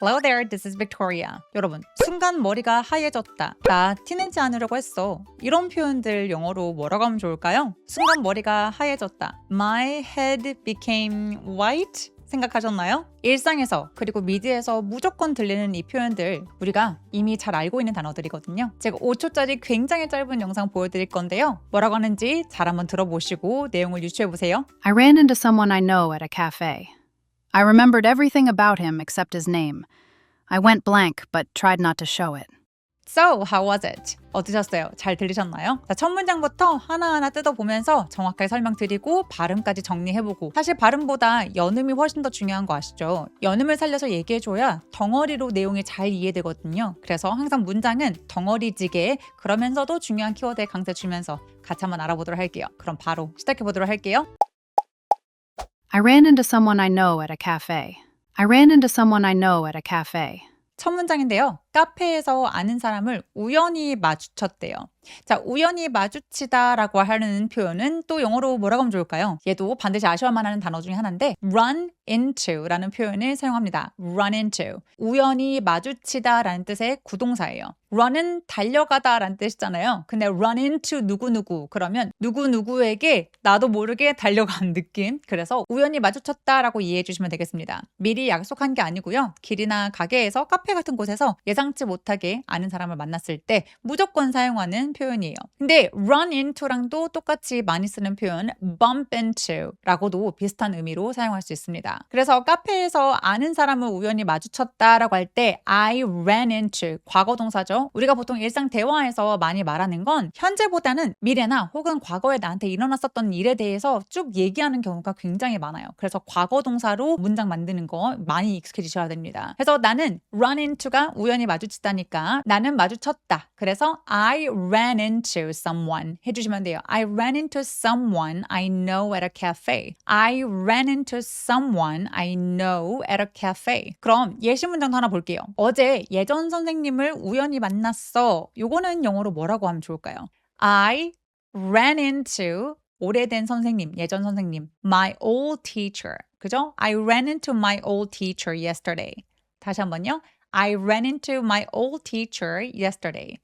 Hello there, this is Victoria. 여러분, 순간 머리가 하얘졌다. 나 티내지 않으려고 했어. 이런 표현들 영어로 뭐라고 하면 좋을까요? 순간 머리가 하얘졌다. My head became white. 생각하셨나요? 일상에서 그리고 미드에서 무조건 들리는 이 표현들 우리가 이미 잘 알고 있는 단어들이거든요. 제가 5초짜리 굉장히 짧은 영상 보여드릴 건데요. 뭐라고 하는지 잘 한번 들어보시고 내용을 유추해보세요. I ran into someone I know at a cafe. I remembered everything about him except his name. I went blank, but tried not to show it. So, how was it? 어떠셨어요? 잘 들리셨나요? 자, 첫 문장부터 하나하나 뜯어보면서 정확하게 설명드리고 발음까지 정리해보고 사실 발음보다 연음이 훨씬 더 중요한 거 아시죠? 연음을 살려서 얘기해줘야 덩어리로 내용이 잘 이해되거든요. 그래서 항상 문장은 덩어리지게 그러면서도 중요한 키워드에 강세 주면서 같이 한번 알아보도록 할게요. 그럼 바로 시작해보도록 할게요. I ran into someone I know at a cafe. I ran into someone I know at a cafe. 첫 문장인데요. 카페에서 아는 사람을 우연히 마주쳤대요. 자, 우연히 마주치다라고 하는 표현은 또 영어로 뭐라고 하면 좋을까요? 얘도 반드시 아셔야만 하는 단어 중에 하나인데 run into라는 표현을 사용합니다. run into. 우연히 마주치다라는 뜻의 구동사예요. run은 달려가다라는 뜻이잖아요. 근데 run into 누구누구 그러면 누구누구에게 나도 모르게 달려간 느낌. 그래서 우연히 마주쳤다라고 이해해 주시면 되겠습니다. 미리 약속한 게 아니고요. 길이나 가게에서 카페 같은 곳에서 예상치 못하게 아는 사람을 만났을 때 무조건 사용하는 표현이에요. 근데 run into랑도 똑같이 많이 쓰는 표현 bump into라고도 비슷한 의미로 사용할 수 있습니다. 그래서 카페에서 아는 사람을 우연히 마주쳤다라고 할 때 I ran into 과거 동사죠. 우리가 보통 일상 대화에서 많이 말하는 건 현재보다는 미래나 혹은 과거에 나한테 일어났었던 일에 대해서 쭉 얘기하는 경우가 굉장히 많아요. 그래서 과거 동사로 문장 만드는 거 많이 익숙해지셔야 됩니다. 그래서 나는 run into가 우연히 마주치다니까 나는 마주쳤다. 그래서 I ran into someone 해주시면 돼요. I ran into someone I know at a cafe. I ran into someone I know at a cafe. 그럼 예시 문장도 하나 볼게요. 어제 예전 선생님을 우연히 만났어. 요거는 영어로 뭐라고 하면 좋을까요? I ran into 오래된 선생님, 예전 선생님, my old teacher. 그죠? I ran into my old teacher yesterday. 다시 한번요. I ran into my old teacher yesterday.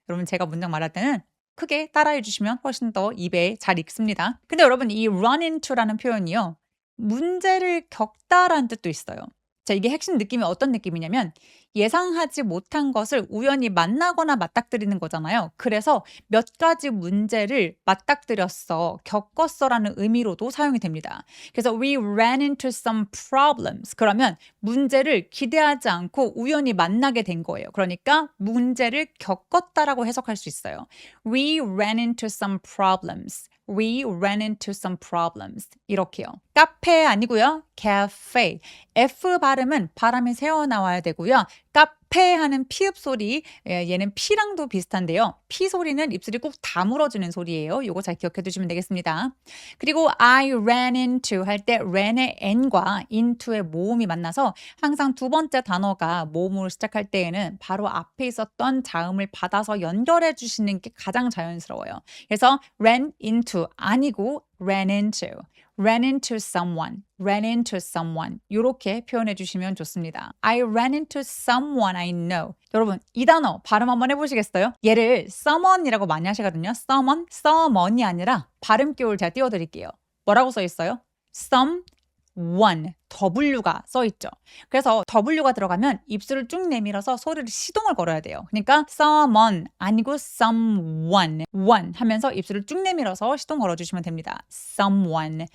여러분 제가 문장 말할 때는 크게 따라해 주시면 훨씬 더 입에 잘 익습니다. 근데 여러분 이 run into라는 표현이요. 문제를 겪다라는 뜻도 있어요. 자, 이게 핵심 느낌이 어떤 느낌이냐면 예상하지 못한 것을 우연히 만나거나 맞닥뜨리는 거잖아요. 그래서 몇 가지 문제를 맞닥뜨렸어, 겪었어라는 의미로도 사용이 됩니다. 그래서 we ran into some problems. 그러면 문제를 기대하지 않고 우연히 만나게 된 거예요. 그러니까 문제를 겪었다라고 해석할 수 있어요. We ran into some problems. We ran into some problems. 이렇게요. 카페 아니고요. cafe. F 발음은 바람이 새어나와야 되고요. 카페 하는 피읍 소리, 얘는 P랑도 비슷한데요. P 소리는 입술이 꼭 다물어지는 소리예요. 요거 잘 기억해 두시면 되겠습니다. 그리고 I ran into 할 때 ran의 n과 into의 모음이 만나서 항상 두 번째 단어가 모음으로 시작할 때에는 바로 앞에 있었던 자음을 받아서 연결해 주시는 게 가장 자연스러워요. 그래서 ran into 아니고 ran into. ran into someone, ran into someone 이렇게 표현해 주시면 좋습니다. I ran into someone I know. 여러분 이 단어 발음 한번 해보시겠어요? 얘를 someone이라고 많이 하시거든요. someone이 아니라 발음기호를 제가 띄워드릴게요. 뭐라고 써 있어요? someone, W가 써있죠. 그래서 W가 들어가면 입술을 쭉 내밀어서 소리를 시동을 걸어야 돼요. 그러니까 someone 아니고 someone, one 하면서 입술을 쭉 내밀어서 시동 걸어주시면 됩니다. someone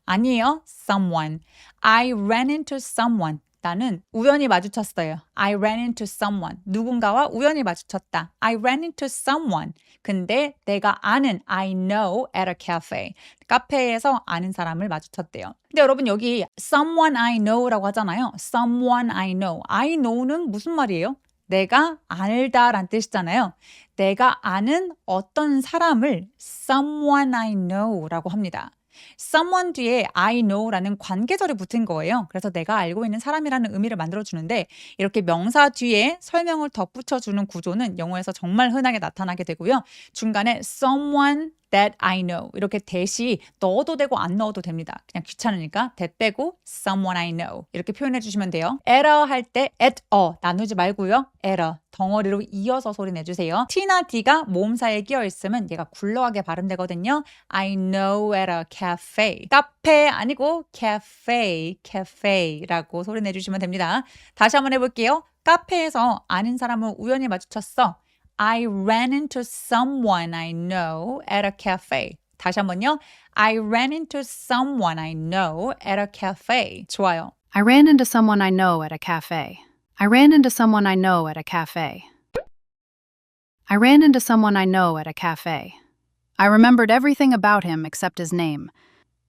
아니에요. someone. I ran into someone. 나는 우연히 마주쳤어요. I ran into someone. 누군가와 우연히 마주쳤다. I ran into someone. 근데 내가 아는 I know at a cafe. 카페에서 아는 사람을 마주쳤대요. 근데 여러분 여기 someone I know라고 하잖아요. someone I know. I know는 무슨 말이에요? 내가 알다란 뜻이잖아요. 내가 아는 어떤 사람을 someone I know라고 합니다. someone 뒤에 I know라는 관계절이 붙은 거예요. 그래서 내가 알고 있는 사람이라는 의미를 만들어주는데 이렇게 명사 뒤에 설명을 덧붙여주는 구조는 영어에서 정말 흔하게 나타나게 되고요. 중간에 someone that I know. 이렇게 that이 넣어도 되고 안 넣어도 됩니다. 그냥 귀찮으니까 that 빼고 someone I know. 이렇게 표현해 주시면 돼요. error 할 때 at a 나누지 말고요. error. 덩어리로 이어서 소리 내주세요. T나 D가 모음사에 끼어 있으면 얘가 굴러가게 발음되거든요. I know at a cafe. 카페 아니고 cafe라고 소리 내주시면 됩니다. 다시 한번 해볼게요. 카페에서 아는 사람을 우연히 마주쳤어. I ran into someone I know at a cafe. 다시 한번요. I ran into someone I know at a cafe. 좋아요. I ran into someone I know at a cafe. I ran into someone I know at a cafe. I ran into someone I know at a cafe. I remembered everything about him except his name.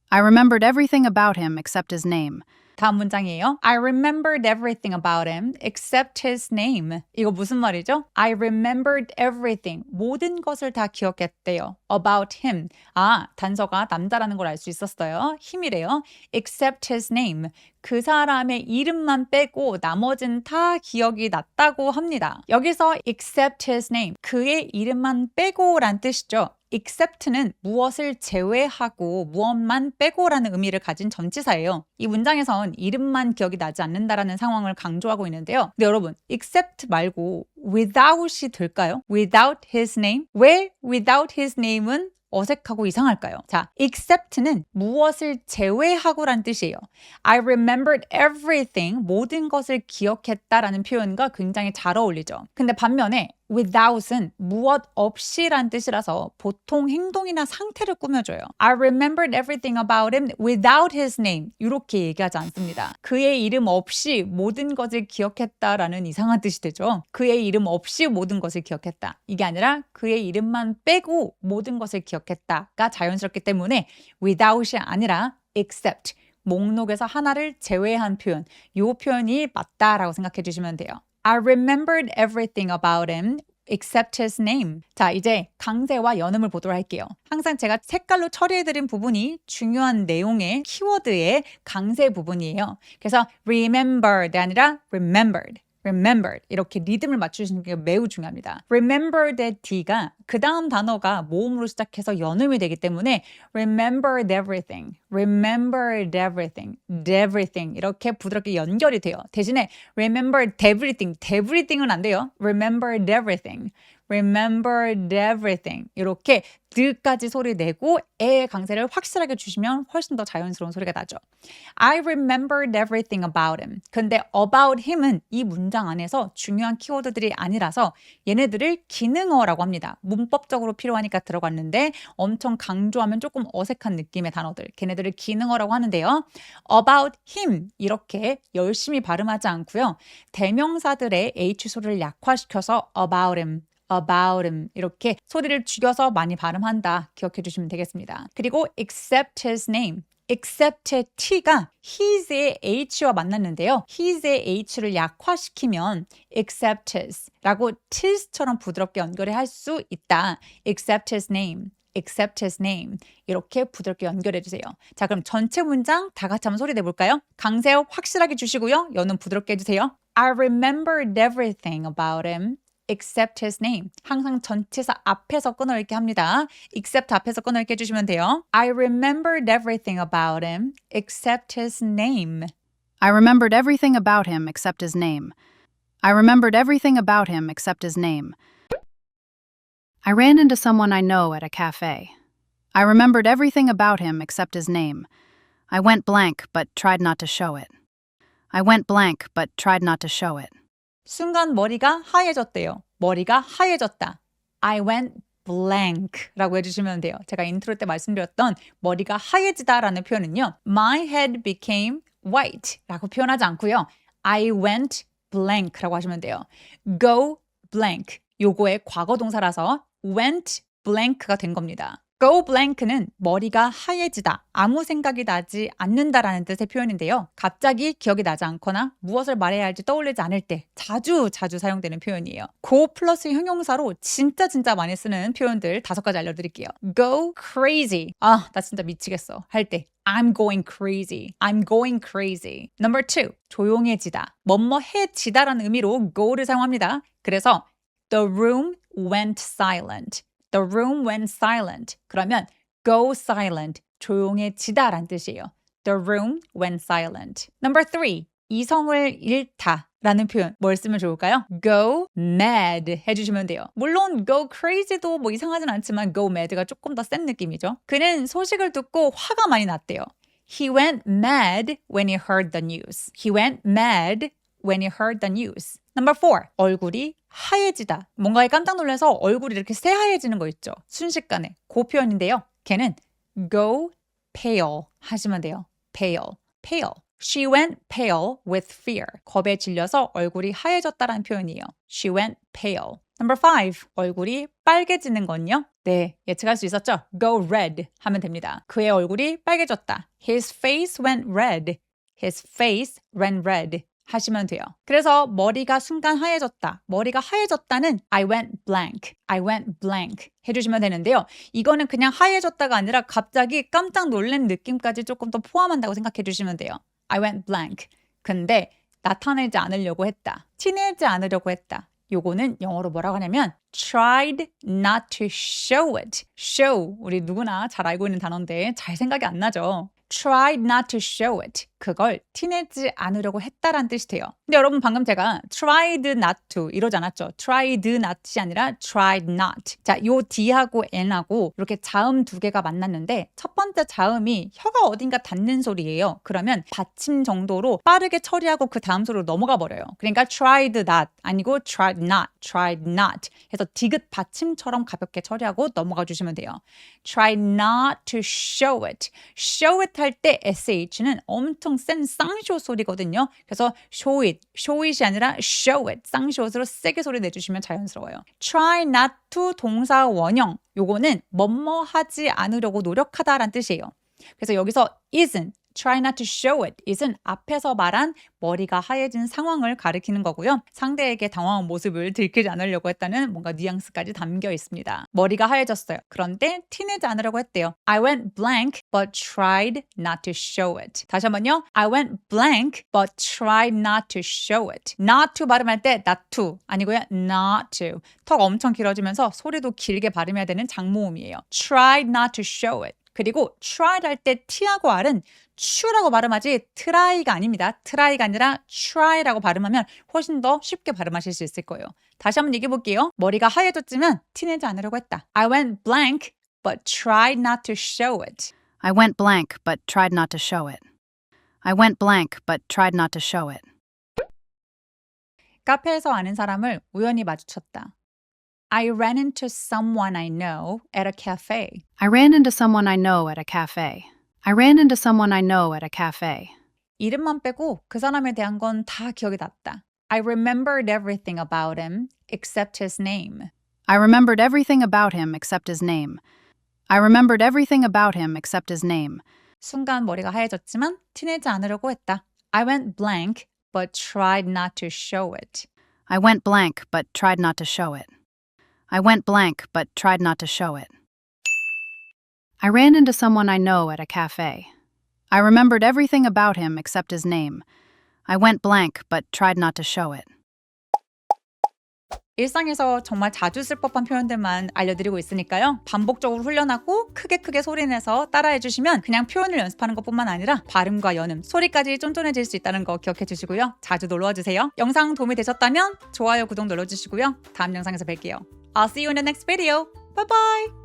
I remembered everything about him except his name. 다음 문장이에요. I remembered everything about him except his name. 이거 무슨 말이죠? I remembered everything. 모든 것을 다 기억했대요. About him. 아, 단서가 남자라는 걸 알 수 있었어요. 힘이래요. Except his name. 그 사람의 이름만 빼고 나머진 다 기억이 났다고 합니다. 여기서 except his name. 그의 이름만 빼고란 뜻이죠. except는 무엇을 제외하고 무엇만 빼고라는 의미를 가진 전치사예요. 이 문장에선 이름만 기억이 나지 않는다라는 상황을 강조하고 있는데요. 근데 여러분, except 말고 without이 될까요? without his name? 왜 without his name은 어색하고 이상할까요? 자, except는 무엇을 제외하고란 뜻이에요. I remembered everything, 모든 것을 기억했다라는 표현과 굉장히 잘 어울리죠. 근데 반면에 without은 무엇 없이란 뜻이라서 보통 행동이나 상태를 꾸며줘요. I remembered everything about him without his name. 이렇게 얘기하지 않습니다. 그의 이름 없이 모든 것을 기억했다라는 이상한 뜻이 되죠. 그의 이름 없이 모든 것을 기억했다. 이게 아니라 그의 이름만 빼고 모든 것을 기억했다가 자연스럽기 때문에 without이 아니라 except. 목록에서 하나를 제외한 표현. 이 표현이 맞다라고 생각해 주시면 돼요. I remembered everything about him except his name. 자, 이제 강세와 연음을 보도록 할게요. 항상 제가 색깔로 처리해드린 부분이 중요한 내용의 키워드의 강세 부분이에요. 그래서 remembered 아니라 remembered. remembered 이렇게 리듬을 맞추시는 게 매우 중요합니다. remembered D가 그 다음 단어가 모음으로 시작해서 연음이 되기 때문에 remembered everything, remembered everything, everything 이렇게 부드럽게 연결이 돼요. 대신에 remembered everything, everything은 안 돼요. remembered everything, remembered everything 이렇게 드까지 소리 내고 에의 강세를 확실하게 주시면 훨씬 더 자연스러운 소리가 나죠. I remembered everything about him. 근데 about him은 이 문장 안에서 중요한 키워드들이 아니라서 얘네들을 기능어라고 합니다. 문법적으로 필요하니까 들어갔는데 엄청 강조하면 조금 어색한 느낌의 단어들. 걔네들을 기능어라고 하는데요. about him 이렇게 열심히 발음하지 않고요. 대명사들의 H 소리를 약화시켜서 about him. 이렇게 소리를 죽여서 많이 발음한다. 기억해 주시면 되겠습니다. 그리고 except his name. except의 T가 his의 H와 만났는데요. his의 H를 약화시키면 except his라고 tis처럼 부드럽게 연결을 할 수 있다. except his name. except his name. 이렇게 부드럽게 연결해 주세요. 자, 그럼 전체 문장 다 같이 한번 소리 내볼까요? 강세 확실하게 주시고요. 연음 부드럽게 해주세요. I remembered everything about him. except his name. 항상 전치사 앞에서 끊어읽기 합니다. except 앞에서 끊어읽기 해주시면 돼요. I remembered everything about him except his name. I remembered everything about him except his name. I remembered everything about him except his name. I ran into someone I know at a cafe. I remembered everything about him except his name. I went blank but tried not to show it. I went blank but tried not to show it. 순간 머리가 하얘졌대요. 머리가 하얘졌다. I went blank라고 해주시면 돼요. 제가 인트로 때 말씀드렸던 머리가 하얘지다라는 표현은요. My head became white라고 표현하지 않고요. I went blank라고 하시면 돼요. Go blank 요거의 과거 동사라서 went blank가 된 겁니다. Go blank는 머리가 하얘지다, 아무 생각이 나지 않는다라는 뜻의 표현인데요. 갑자기 기억이 나지 않거나 무엇을 말해야 할지 떠올리지 않을 때 자주 사용되는 표현이에요. go 플러스 형용사로 진짜 많이 쓰는 표현들 5가지 알려드릴게요. Go crazy. 아, 나 진짜 미치겠어. 할 때 I'm going crazy. I'm going crazy. Number 2. 조용해지다. 뭐뭐해지다라는 의미로 go를 사용합니다. 그래서 The room went silent. The room went silent. 그러면 go silent. 조용해지다란 뜻이에요. The room went silent. Number 3. 이성을 잃다. 라는 표현 뭘 쓰면 좋을까요? Go mad 해주시면 돼요. 물론 go crazy도 뭐 이상하진 않지만 go mad가 조금 더 센 느낌이죠. 그는 소식을 듣고 화가 많이 났대요. He went mad when he heard the news. He went mad when he heard the news. Number 4. 얼굴이 하얘지다. 뭔가에 깜짝 놀라서 얼굴이 이렇게 새하얘지는 거 있죠. 순식간에. 그 표현인데요. 걔는 go pale 하시면 돼요. pale, pale. She went pale with fear. 겁에 질려서 얼굴이 하얘졌다라는 표현이에요. She went pale. Number 5. 얼굴이 빨개지는 건요? 네, 예측할 수 있었죠? Go red 하면 됩니다. 그의 얼굴이 빨개졌다. His face went red. His face went red. 하시면 돼요. 그래서 머리가 순간 하얘졌다. 머리가 하얘졌다는 I went blank. I went blank 해주시면 되는데요. 이거는 그냥 하얘졌다가 아니라 갑자기 깜짝 놀란 느낌까지 조금 더 포함한다고 생각해 주시면 돼요. I went blank. 근데 나타내지 않으려고 했다. 티내지 않으려고 했다. 요거는 영어로 뭐라고 하냐면 tried not to show it. show 우리 누구나 잘 알고 있는 단어인데 잘 생각이 안 나죠. tried not to show it. 그걸 티내지 않으려고 했다란 뜻이 돼요. 근데 여러분 방금 제가 tried not to 이러지 않았죠. tried not이 아니라 tried not. 자, 요 D하고 N하고 이렇게 자음 두 개가 만났는데 첫 번째 자음이 혀가 어딘가 닿는 소리예요. 그러면 받침 정도로 빠르게 처리하고 그 다음 소리로 넘어가 버려요. 그러니까 tried not 아니고 tried not, tried not 해서 디귿 받침처럼 가볍게 처리하고 넘어가 주시면 돼요. tried not to show it. show it 할 때 sh는 엄청 센 쌍쇼 소리거든요. 그래서 show it이 아니라 show it. 쌍쇼으로 세게 소리 내주시면 자연스러워요. try not to 동사 원형. 요거는 뭐뭐 하지 않으려고 노력하다라는 뜻이에요. 그래서 여기서 isn't try not to show it. it은 앞에서 말한 머리가 하얘진 상황을 가리키는 거고요. 상대에게 당황한 모습을 들키지 않으려고 했다는 뭔가 뉘앙스까지 담겨 있습니다. 머리가 하얘졌어요. 그런데 티내지 않으려고 했대요. I went blank but tried not to show it. 다시 한번요. I went blank but tried not to show it. not to 발음할 때 not to 아니고요. not to. 턱 엄청 길어지면서 소리도 길게 발음해야 되는 장모음이에요. tried not to show it. 그리고 tried 할 때 T하고 R은 추라고 발음하지 try가 아닙니다. try가 아니라 try라고 발음하면 훨씬 더 쉽게 발음하실 수 있을 거예요. 다시 한번 얘기해 볼게요. 머리가 하얘졌지만 티내지 않으려고 했다. I went blank but tried not to show it. I went blank but tried not to show it. I went blank but tried not to show it. 카페에서 아는 사람을 우연히 마주쳤다. I ran into someone I know at a cafe. I ran into someone I know at a cafe. I ran into someone I know at a cafe. 이름만 빼고 그 사람에 대한 건 다 기억이 났다. I remembered everything about him except his name. I remembered everything about him except his name. I remembered everything about him except his name. 순간 머리가 하얘졌지만 티내지 않으려고 했다. I went blank but tried not to show it. I went blank but tried not to show it. I went blank but tried not to show it. I ran into someone I know at a cafe. I remembered everything about him except his name. I went blank but tried not to show it. 일상에서 정말 자주 쓸 법한 표현들만 알려드리고 있으니까요. 반복적으로 훈련하고 크게 소리내서 따라해 주시면 그냥 표현을 연습하는 것뿐만 아니라 발음과 연음, 소리까지 쫀쫀해질 수 있다는 거 기억해 주시고요. 자주 놀러와 주세요. 영상 도움이 되셨다면 좋아요, 구독 눌러주시고요. 다음 영상에서 뵐게요. I'll see you in the next video. Bye bye!